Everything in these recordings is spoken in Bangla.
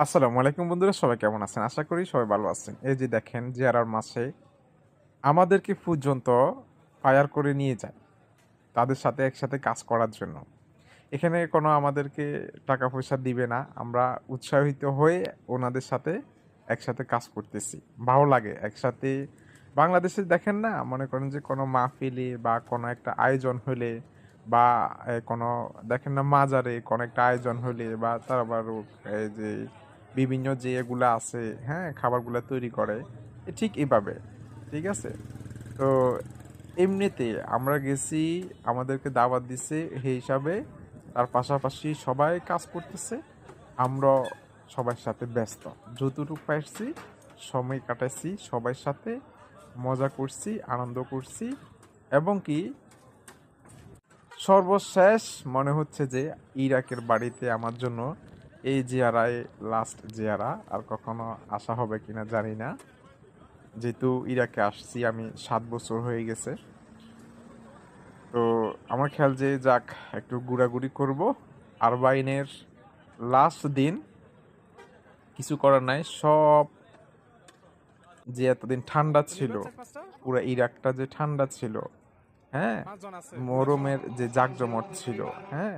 আসসালামু আলাইকুম বন্ধুরা, সবাই কেমন আছেন? আশা করি সবাই ভালো আছেন। এই যে দেখেন জিয়ারার মাসে আমাদেরকে পর্যন্ত ফায়ার করে নিয়ে যায় তাদের সাথে একসাথে কাজ করার জন্য। এখানে কোনো আমাদেরকে টাকা পয়সা দিবে না। আমরা উৎসাহিত হয়ে ওনাদের সাথে একসাথে কাজ করতেছি। ভালো লাগে একসাথে। বাংলাদেশে দেখেন না, মনে করেন যে কোনো মাহফিলে বা কোনো একটা আয়োজন হলে বা কোনো দেখেন না মাজারে কোনো একটা আয়োজন হলে বা তার আবার এই যে বিভিন্ন যে এগুলা আছে, হ্যাঁ, খাবারগুলা তৈরি করে ঠিক এভাবে। ঠিক আছে? তো এমনিতে আমরা গেছি, আমাদেরকে দাওয়াত দিছে সেই হিসাবে। তার পাশাপাশি সবাই কাজ করতেছে, আমরা সবার সাথে ব্যস্ত। যতটুকু পারছি সময় কাটাইছি সবার সাথে, মজা করছি, আনন্দ করছি। এবং কি সর্বশেষ মনে হচ্ছে যে ইরাকের বাড়িতে আমার জন্য এই জিয়ারায় লাস্ট জিয়ারা। আর কখনো আসা হবে কিনা জানি না, যেহেতু ইরাকে আসছি আমি 7 বছর হয়ে গেছে। তো আমার খেয়াল যে যাক একটু ঘোরাঘুরি করব। আরবাইনের লাস্ট দিন, কিছু করার নাই। সব যে এতদিন ঠান্ডা ছিল, পুরো ইরাকটা যে ঠান্ডা ছিল, হ্যাঁ, মরমের যে জাকজমট ছিল, হ্যাঁ,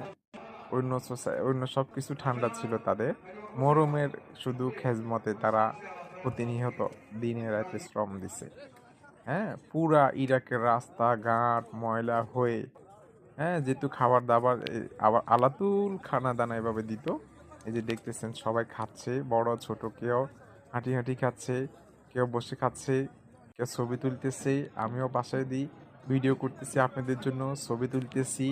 অন্য সব কিছু ঠান্ডা ছিল তাদের। মরমের শুধু খেজমতে তারা প্রতিনিয়ত দিনে রাতে শ্রম দিছে। হ্যাঁ, পুরা ইরাকের রাস্তাঘাট ময়লা হয়ে, হ্যাঁ, যেহেতু খাবার দাবার আবার আলাতুল খানা দানা এভাবে দিত। এই যে দেখতেছেন সবাই খাচ্ছে, বড় ছোট, কেউ হাঁটি হাঁটি খাচ্ছে, কেউ বসে খাচ্ছে, কেউ ছবি তুলতেছে। আমিও বাসায় দিই, ভিডিও করতেছি আপনাদের জন্য, ছবি তুলতেছি।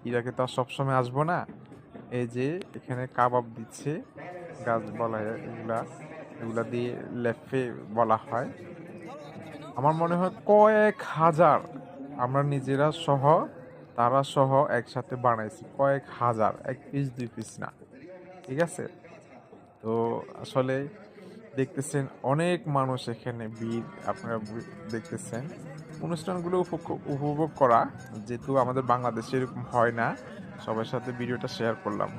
ইরাকে তো আর সবসময় আসবো না। এই যে এখানে কাবাব দিচ্ছে, গাছ বলা হয় এগুলা, এগুলা দিয়ে লেফে বলা হয়। আমার মনে হয় কয়েক হাজার, আমরা নিজেরা সহ তারা সহ একসাথে বানাইছি কয়েক হাজার, 1 পিস 2 পিস না। ঠিক আছে? তো আসলে দেখতেছেন অনেক মানুষ এখানে ভিড়, আপনারা দেখতেছেন। অনুষ্ঠানগুলো উপভোগ করা, যেহেতু আমাদের বাংলাদেশে এরকম হয় না, সবার সাথে ভিডিওটা শেয়ার করলাম।